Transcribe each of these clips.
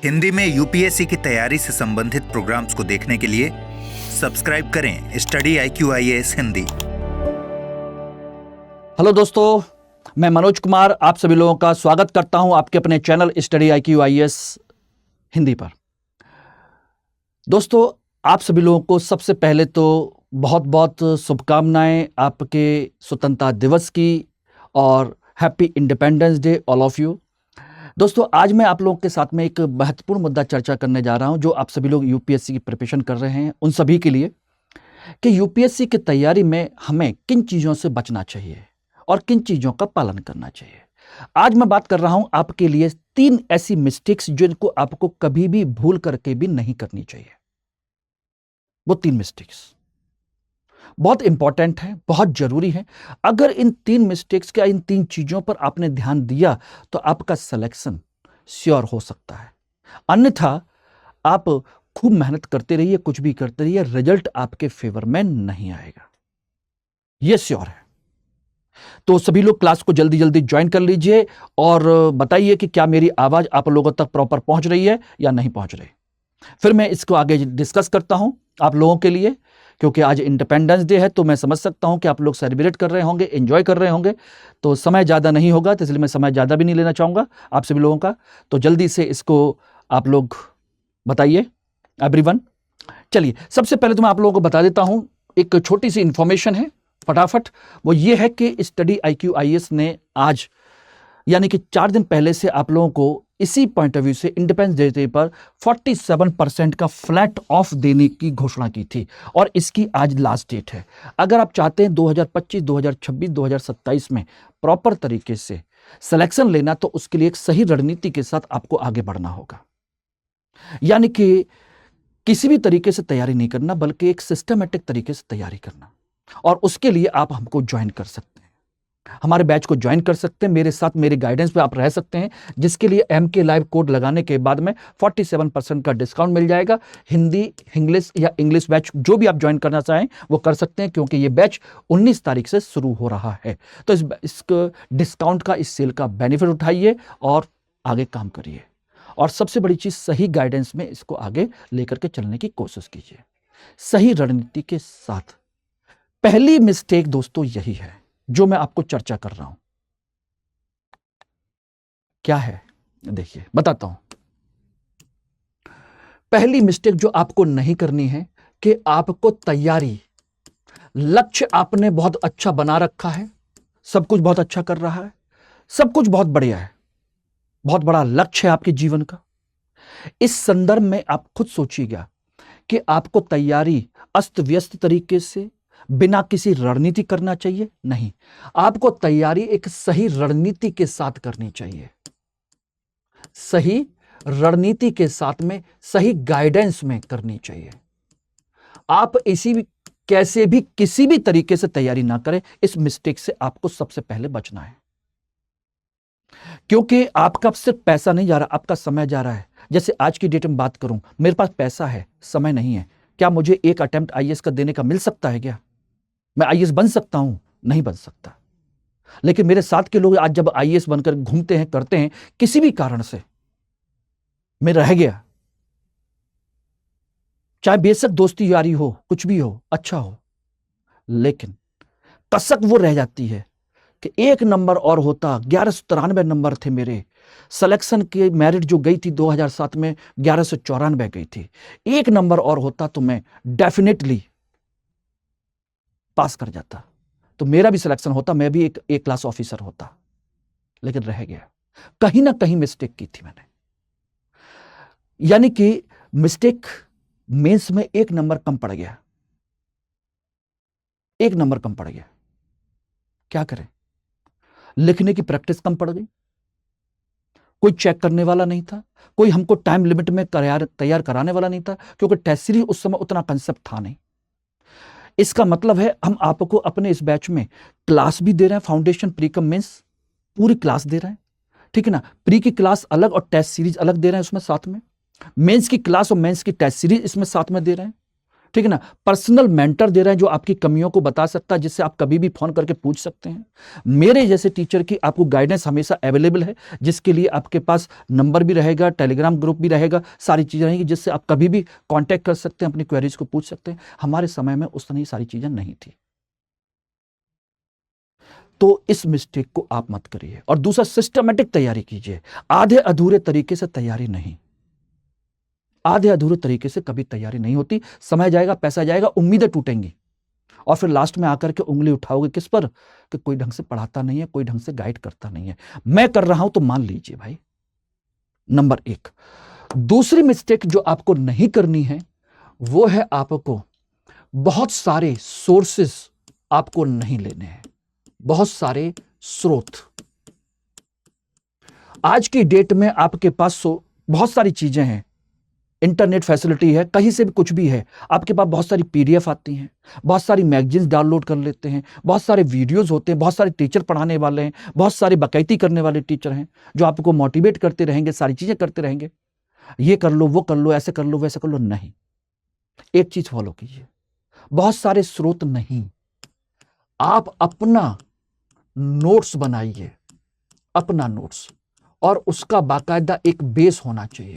हिंदी में यूपीएससी की तैयारी से संबंधित प्रोग्राम्स को देखने के लिए सब्सक्राइब करें study IQ IAS Hindi. Hello दोस्तों, मैं मनोज कुमार आप सभी लोगों का स्वागत करता हूं आपके अपने channel study IQ IAS Hindi पर। दोस्तों, आप सभी लोगों को सबसे पहले तो बहुत बहुत शुभकामनाएं आपके स्वतंत्रता दिवस की और happy independence day all of you. दोस्तों, आज मैं आप लोगों के साथ में एक महत्वपूर्ण मुद्दा चर्चा करने जा रहा हूं जो आप सभी लोग यूपीएससी की प्रिपरेशन कर रहे हैं उन सभी के लिए, कि यूपीएससी की तैयारी में हमें किन चीज़ों से बचना चाहिए और किन चीज़ों का पालन करना चाहिए। आज मैं बात कर रहा हूं आपके लिए 3 ऐसी मिस्टेक्स जिनको आपको कभी भी भूल करके भी नहीं करनी चाहिए। वो 3 मिस्टेक्स बहुत इंपॉर्टेंट है, बहुत जरूरी है। अगर इन 3 मिस्टेक्स का, इन 3 चीजों पर आपने ध्यान दिया तो आपका सिलेक्शन श्योर हो सकता है। अन्यथा आप खूब मेहनत करते रहिए, कुछ भी करते रहिए, रिजल्ट आपके फेवर में नहीं आएगा, यह श्योर है। तो सभी लोग क्लास को जल्दी जल्दी ज्वाइन कर लीजिए और बताइए कि क्या मेरी आवाज आप लोगों तक प्रॉपर पहुंच रही है या नहीं पहुंच रही। फिर मैं इसको आगे डिस्कस करता हूं आप लोगों के लिए, क्योंकि आज इंडिपेंडेंस डे है तो मैं समझ सकता हूं कि आप लोग सेलिब्रेट कर रहे होंगे, एंजॉय कर रहे होंगे, तो समय ज़्यादा नहीं होगा, तो इसलिए मैं समय ज़्यादा भी नहीं लेना चाहूँगा आप सभी लोगों का। तो जल्दी से इसको आप लोग बताइए एवरीवन। चलिए, सबसे पहले तो मैं आप लोगों को बता देता हूँ, एक छोटी सी इंफॉर्मेशन है फटाफट। वो ये है कि स्टडी IQ IAS ने आज यानी कि 4 दिन पहले से आप लोगों को इसी पॉइंट ऑफ व्यू से इंडिपेंडेंस डे पर 47% का फ्लैट ऑफ देने की घोषणा की थी और इसकी आज लास्ट डेट है। अगर आप चाहते हैं 2025, 2026, 2027 में प्रॉपर तरीके से सिलेक्शन लेना तो उसके लिए एक सही रणनीति के साथ आपको आगे बढ़ना होगा। यानी कि किसी भी तरीके से तैयारी नहीं करना, बल्कि एक सिस्टमेटिक तरीके से तैयारी करना, और उसके लिए आप हमको ज्वाइन कर सकते हैं, हमारे बैच को ज्वाइन कर सकते हैं, मेरे साथ मेरे गाइडेंस पे आप रह सकते हैं, जिसके लिए MK लाइव कोड लगाने के बाद में 47% का डिस्काउंट मिल जाएगा। हिंदी, इंग्लिश या इंग्लिश बैच जो भी आप ज्वाइन करना चाहें वो कर सकते हैं, क्योंकि ये बैच 19 तारीख से शुरू हो रहा है। तो इस डिस्काउंट का, इस सेल का बेनिफिट उठाइए और आगे काम करिए, और सबसे बड़ी चीज सही गाइडेंस में इसको आगे लेकर के चलने की कोशिश कीजिए, सही रणनीति के साथ। पहली मिस्टेक दोस्तों यही है जो मैं आपको चर्चा कर रहा हूं। क्या है देखिए, बताता हूं। पहली मिस्टेक जो आपको नहीं करनी है कि आपको तैयारी, लक्ष्य आपने बहुत अच्छा बना रखा है, सब कुछ बहुत अच्छा कर रहा है, सब कुछ बहुत बढ़िया है, बहुत बड़ा लक्ष्य है आपके जीवन का। इस संदर्भ में आप खुद सोचिएगा कि आपको तैयारी अस्त व्यस्त तरीके से बिना किसी रणनीति करना चाहिए? नहीं, आपको तैयारी एक सही रणनीति के साथ करनी चाहिए, सही रणनीति के साथ में, सही गाइडेंस में करनी चाहिए। आप कैसे भी किसी भी तरीके से तैयारी ना करें, इस मिस्टेक से आपको सबसे पहले बचना है, क्योंकि आपका सिर्फ पैसा नहीं जा रहा, आपका समय जा रहा है। जैसे आज की डेट में बात करूं, मेरे पास पैसा है, समय नहीं है, क्या मुझे एक अटेम्प्ट IAS का देने का मिल सकता है? क्या मैं IAS बन सकता हूं? नहीं बन सकता। लेकिन मेरे साथ के लोग आज जब IAS बनकर घूमते हैं, करते हैं, किसी भी कारण से मैं रह गया, चाहे बेशक दोस्ती यारी हो, कुछ भी हो, अच्छा हो, लेकिन कसक वो रह जाती है कि 1 नंबर और होता, 1193 नंबर थे मेरे, सिलेक्शन की मेरिट जो गई थी 2007 में 1194 गई थी, 1 नंबर और होता तो मैं डेफिनेटली पास कर जाता, तो मेरा भी सिलेक्शन होता, मैं भी एक A क्लास ऑफिसर होता, लेकिन रह गया। कहीं ना कहीं मिस्टेक की थी मैंने, यानी कि मिस्टेक मेंस में 1 नंबर कम पड़ गया, 1 नंबर कम पड़ गया। क्या करें? लिखने की प्रैक्टिस कम पड़ गई, कोई चेक करने वाला नहीं था, कोई हमको टाइम लिमिट में तैयार कराने वाला नहीं था, क्योंकि टेस्ट सीरीज उस समय उतना कंसेप्ट था नहीं। इसका मतलब है हम आपको अपने इस बैच में क्लास भी दे रहे हैं, फाउंडेशन, प्री कम मेंस पूरी क्लास दे रहे हैं, ठीक है ना। प्री की क्लास अलग और टेस्ट सीरीज अलग दे रहे हैं उसमें साथ में, मेंस की क्लास और मेंस की टेस्ट सीरीज इसमें साथ में दे रहे हैं, ठीक है ना। पर्सनल मेंटर दे रहे हैं जो आपकी कमियों को बता सकता है, जिससे आप कभी भी फोन करके पूछ सकते हैं। मेरे जैसे टीचर की आपको गाइडेंस हमेशा अवेलेबल है, जिसके लिए आपके पास नंबर भी रहेगा, टेलीग्राम ग्रुप भी रहेगा, सारी चीज़ें रहेंगी जिससे आप कभी भी कांटेक्ट कर सकते हैं, अपनी क्वेरीज को पूछ सकते हैं। हमारे समय में उस तरह सारी चीज़ें नहीं थी। तो इस मिस्टेक को आप मत करिए। और दूसरा, सिस्टमेटिक तैयारी कीजिए, आधे अधूरे तरीके से तैयारी नहीं। आधे अधूरे तरीके से कभी तैयारी नहीं होती। समय जाएगा, पैसा जाएगा, उम्मीदें टूटेंगी, और फिर लास्ट में आकर के उंगली उठाओगे किस पर? कि कोई ढंग से पढ़ाता नहीं है, कोई ढंग से गाइड करता नहीं है। मैं कर रहा हूं तो मान लीजिए भाई, नंबर 1। दूसरी मिस्टेक जो आपको नहीं करनी है वो है आपको बहुत सारे सोर्सेस आपको नहीं लेने हैं, बहुत सारे स्रोत। आज की डेट में आपके पास बहुत सारी चीजें हैं, इंटरनेट फैसिलिटी है, कहीं से भी कुछ भी है। आपके पास बहुत सारी पीडीएफ आती हैं, बहुत सारी मैगजीन्स डाउनलोड कर लेते हैं, बहुत सारे वीडियोस होते हैं, बहुत सारे टीचर पढ़ाने वाले हैं, बहुत सारे बाकायदगी करने वाले टीचर हैं जो आपको मोटिवेट करते रहेंगे, सारी चीजें करते रहेंगे, ये कर लो, वो कर लो, ऐसे कर लो, वैसे कर लो। नहीं, एक चीज फॉलो कीजिए, बहुत सारे स्रोत नहीं, आप अपना नोट्स बनाइए, अपना नोट्स, और उसका बाकायदा एक बेस होना चाहिए।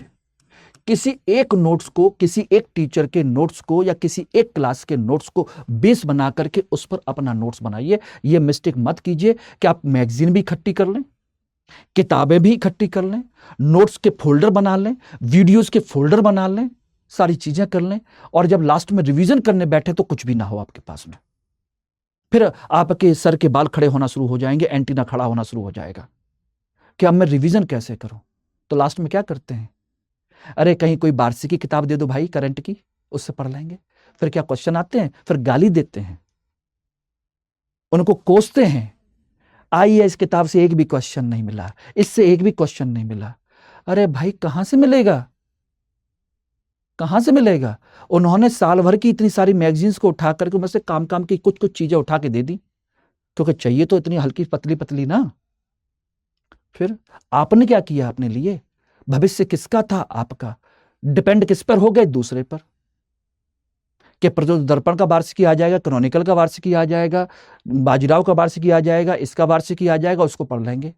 किसी एक नोट्स को, किसी एक टीचर के नोट्स को या किसी एक क्लास के नोट्स को बेस बना करके उस पर अपना नोट्स बनाइए। यह मिस्टेक मत कीजिए कि आप मैगजीन भी इकट्ठी कर लें, किताबें भी इकट्ठी कर लें, नोट्स के फोल्डर बना लें, वीडियोस के फोल्डर बना लें, सारी चीजें कर लें, और जब लास्ट में रिवीजन करने बैठे तो कुछ भी ना हो आपके पास में। फिर आपके सर के बाल खड़े होना शुरू हो जाएंगे, एंटीना खड़ा होना शुरू हो जाएगा कि अब मैं रिवीजन कैसे करूं। तो लास्ट में क्या करते हैं? अरे कहीं कोई वार्षिकी किताब दे दो भाई, करंट की, उससे पढ़ लेंगे। फिर क्या क्वेश्चन आते हैं, फिर गाली देते हैं, उनको कोसते हैं, आइए इस किताब से एक भी क्वेश्चन नहीं मिला, इससे एक भी क्वेश्चन नहीं मिला। अरे भाई कहां से मिलेगा, कहां से मिलेगा? उन्होंने साल भर की इतनी सारी मैगजीन्स को उठा करके उनमें से काम काम की कुछ कुछ चीजें उठा के दे दी, क्योंकि चाहिए तो इतनी हल्की पतली पतली ना। फिर आपने क्या किया अपने लिए? भविष्य किसका था? आपका। डिपेंड किस पर हो गए? दूसरे पर। कि प्रज्वल दर्पण का वार्षिकी आ जाएगा, क्रॉनिकल का वार्षिकी आ जाएगा, बाजीराव का वार्षिकी आ जाएगा, इसका वार्षिकी आ जाएगा, उसको पढ़ लेंगे।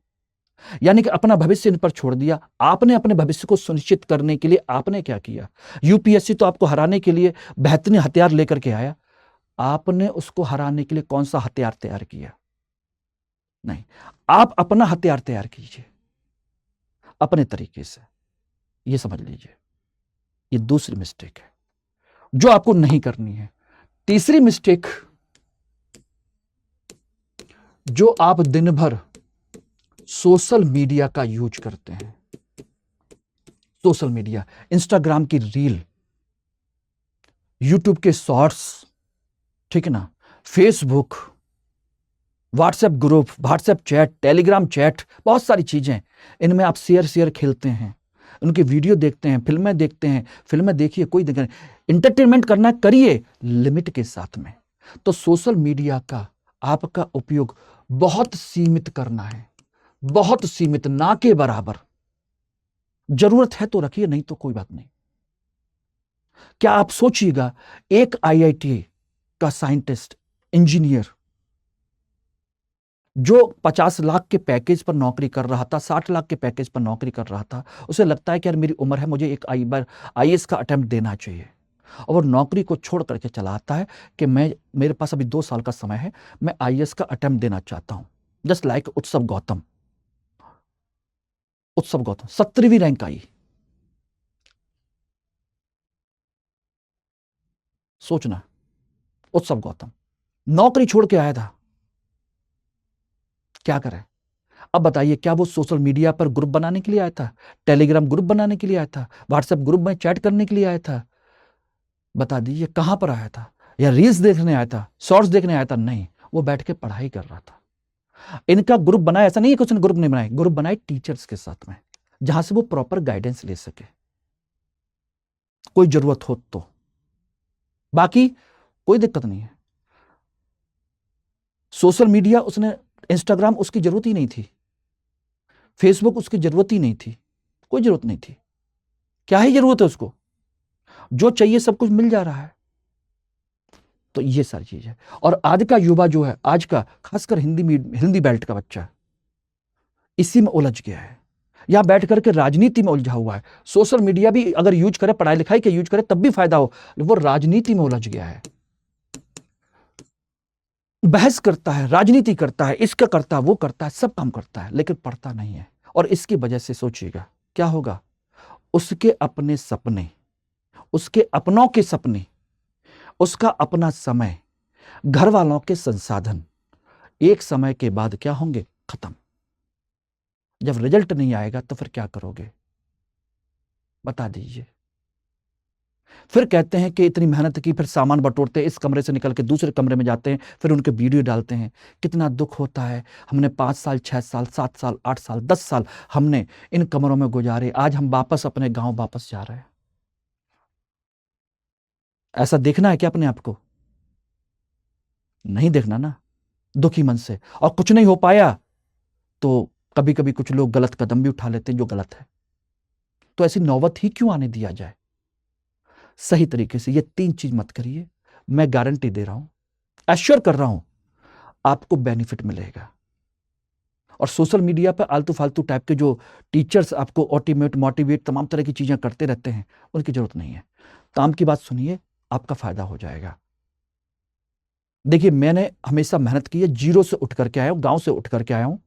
यानी कि अपना भविष्य इन पर छोड़ दिया। आपने अपने भविष्य को सुनिश्चित करने के लिए आपने क्या किया? यूपीएससी तो आपको हराने के लिए बेहतरीन हथियार लेकर के आया, आपने उसको हराने के लिए कौन सा हथियार तैयार किया? नहीं, आप अपना हथियार तैयार कीजिए अपने तरीके से। ये समझ लीजिए, ये दूसरी मिस्टेक है जो आपको नहीं करनी है। तीसरी मिस्टेक, जो आप दिन भर सोशल मीडिया का यूज करते हैं, सोशल मीडिया, इंस्टाग्राम की रील, यूट्यूब के शॉर्ट्स, ठीक है ना, Facebook, WhatsApp group, WhatsApp chat, Telegram chat, बहुत सारी चीजें, इनमें आप शेयर खेलते हैं, उनके वीडियो देखते हैं, फिल्में देखते हैं। फिल्में देखिए, कोई देख, इंटरटेनमेंट करना करिए लिमिट के साथ में। तो सोशल मीडिया का आपका उपयोग बहुत सीमित करना है, बहुत सीमित, ना के बराबर। जरूरत है तो रखिए, नहीं तो कोई बात नहीं। क्या आप सोचिएगा, एक आईआईटी का साइंटिस्ट, इंजीनियर, जो 50 लाख के पैकेज पर नौकरी कर रहा था, 60 लाख के पैकेज पर नौकरी कर रहा था, उसे लगता है कि यार मेरी उम्र है, मुझे एक बार आईएएस का अटेम्प्ट देना चाहिए, और वो नौकरी को छोड़ करके चला आता है कि मेरे पास अभी 2 साल का समय है, मैं आईएएस का अटेम्प्ट देना चाहता हूं। जस्ट लाइक उत्सव गौतम, 17वीं रैंक आई। सोचना, उत्सव गौतम नौकरी छोड़ के आया था, क्या करे? अब बताइए, क्या वो सोशल मीडिया पर ग्रुप बनाने के लिए आया था, टेलीग्राम ग्रुप बनाने के लिए आया था, व्हाट्सएप ग्रुप में चैट करने के लिए आया था? बता दीजिए कहां पर आया था? या रील्स देखने आया था, शॉर्ट्स देखने आया था? नहीं, वो बैठ के पढ़ाई कर रहा था। इनका ग्रुप बनाया, ऐसा नहीं है कुछ ग्रुप नहीं बनाए, ग्रुप बनाए टीचर्स के साथ में, जहां से वो प्रॉपर गाइडेंस ले सके, कोई जरूरत हो तो। बाकी कोई दिक्कत नहीं है। सोशल मीडिया उसने, इंस्टाग्राम उसकी जरूरत ही नहीं थी, फेसबुक उसकी जरूरत ही नहीं थी, कोई जरूरत नहीं थी। क्या ही जरूरत है उसको? जो चाहिए सब कुछ मिल जा रहा है। तो ये सारी चीज है। और आज का युवा जो है, आज का खासकर हिंदी बेल्ट का बच्चा इसी में उलझ गया है, यहां बैठ करके राजनीति में उलझा हुआ है। सोशल मीडिया भी अगर यूज करे, पढ़ाई लिखाई के यूज करे तब भी फायदा हो, वो राजनीति में उलझ गया है। बहस करता है, राजनीति करता है, इसका करता है, वो करता है, सब काम करता है, लेकिन पढ़ता नहीं है। और इसकी वजह से सोचिएगा क्या होगा, उसके अपने सपने, उसके अपनों के सपने, उसका अपना समय, घर वालों के संसाधन एक समय के बाद क्या होंगे, खत्म। जब रिजल्ट नहीं आएगा तो फिर क्या करोगे, बता दीजिए। फिर कहते हैं कि इतनी मेहनत की, फिर सामान बटोरते हैं, इस कमरे से निकल के दूसरे कमरे में जाते हैं, फिर उनके वीडियो डालते हैं। कितना दुख होता है। हमने 5 साल, 6 साल, 7 साल, 8 साल, 10 साल हमने इन कमरों में गुजारे, आज हम वापस अपने गांव वापस जा रहे हैं। ऐसा देखना है क्या अपने आप को? नहीं देखना ना, दुखी मन से। और कुछ नहीं हो पाया तो कभी कभी कुछ लोग गलत कदम भी उठा लेते हैं जो गलत है। तो ऐसी नौबत ही क्यों आने दिया जाए। सही तरीके से ये 3 चीज मत करिए, मैं गारंटी दे रहा हूं, एश्योर कर रहा हूं, आपको बेनिफिट मिलेगा। और सोशल मीडिया पर आलतू फालतू टाइप के जो टीचर्स आपको ऑटिमेट, मोटिवेट, तमाम तरह की चीजें करते रहते हैं, उनकी जरूरत नहीं है। काम की बात सुनिए, आपका फायदा हो जाएगा। देखिए, मैंने हमेशा मेहनत की है, जीरो से उठ करके आया हूं, गांव से उठ करके आया हूं।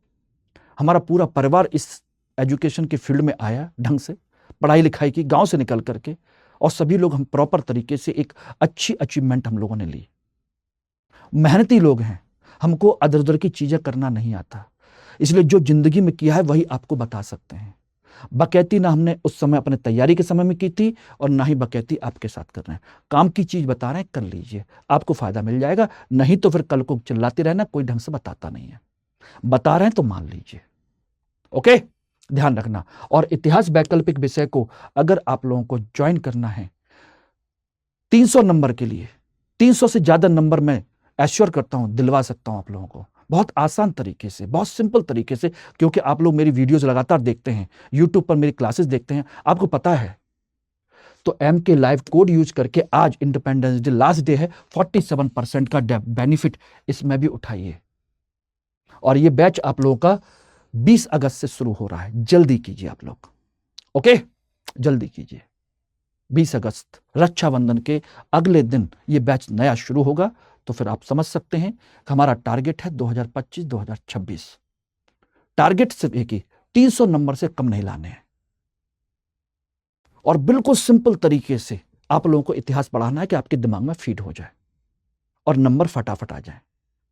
हमारा पूरा परिवार इस एजुकेशन के फील्ड में आया, ढंग से पढ़ाई लिखाई की, गांव से निकल करके, और सभी लोग हम प्रॉपर तरीके से एक अच्छी अचीवमेंट हम लोगों ने ली। मेहनती लोग हैं, हमको अदर उधर की चीजें करना नहीं आता, इसलिए जो जिंदगी में किया है वही आपको बता सकते हैं। बकैती ना हमने उस समय अपने तैयारी के समय में की थी, और ना ही बकैती आपके साथ कर रहे हैं। काम की चीज बता रहे हैं, कर लीजिए, आपको फायदा मिल जाएगा। नहीं तो फिर कल को चिल्लाते रहना, कोई ढंग से बताता नहीं है। बता रहे हैं तो मान लीजिए, ओके, ध्यान रखना। और इतिहास वैकल्पिक विषय को अगर आप लोगों को ज्वाइन करना है 300 नंबर के लिए, 300 से ज्यादा नंबर मैं एश्योर करता हूं, दिलवा सकता हूं आप लोगों को, बहुत आसान तरीके से, बहुत सिंपल तरीके से, क्योंकि आप लोग मेरी वीडियोस लगातार देखते हैं, यूट्यूब पर मेरी क्लासेस देखते हैं, आपको पता है। तो MK लाइव कोड यूज करके, आज इंडिपेंडेंस डे लास्ट डे है, 47% का बेनिफिट इसमें भी उठाइए। और ये बैच आप लोगों का 20 अगस्त से शुरू हो रहा है, जल्दी कीजिए आप लोग, ओके, जल्दी कीजिए। 20 अगस्त रक्षाबंधन के अगले दिन ये बैच नया शुरू होगा। तो फिर आप समझ सकते हैं कि हमारा टारगेट है 2025-2026। टारगेट सिर्फ एक ही, 300 नंबर से कम नहीं लाने हैं। और बिल्कुल सिंपल तरीके से आप लोगों को इतिहास पढ़ाना है कि आपके दिमाग में फीड हो जाए और नंबर फटाफट आ जाए,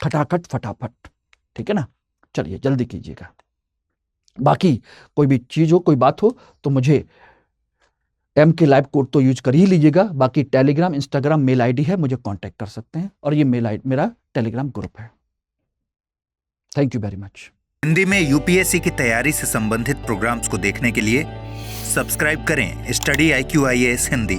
खटाखट फटाफट, ठीक है ना। चलिए जल्दी कीजिएगा। बाकी कोई भी चीज हो, कोई बात हो, तो मुझे MK लाइव कोड तो यूज कर ही लीजिएगा। बाकी टेलीग्राम, इंस्टाग्राम, मेल आईडी है, मुझे कांटेक्ट कर सकते हैं, और ये मेल आईडी मेरा टेलीग्राम ग्रुप है। Thank you very much. Hindi में UPSC की तैयारी से संबंधित प्रोग्राम्स को देखने के लिए सब्सक्राइब करें स्टडी IQ IAS हिंदी।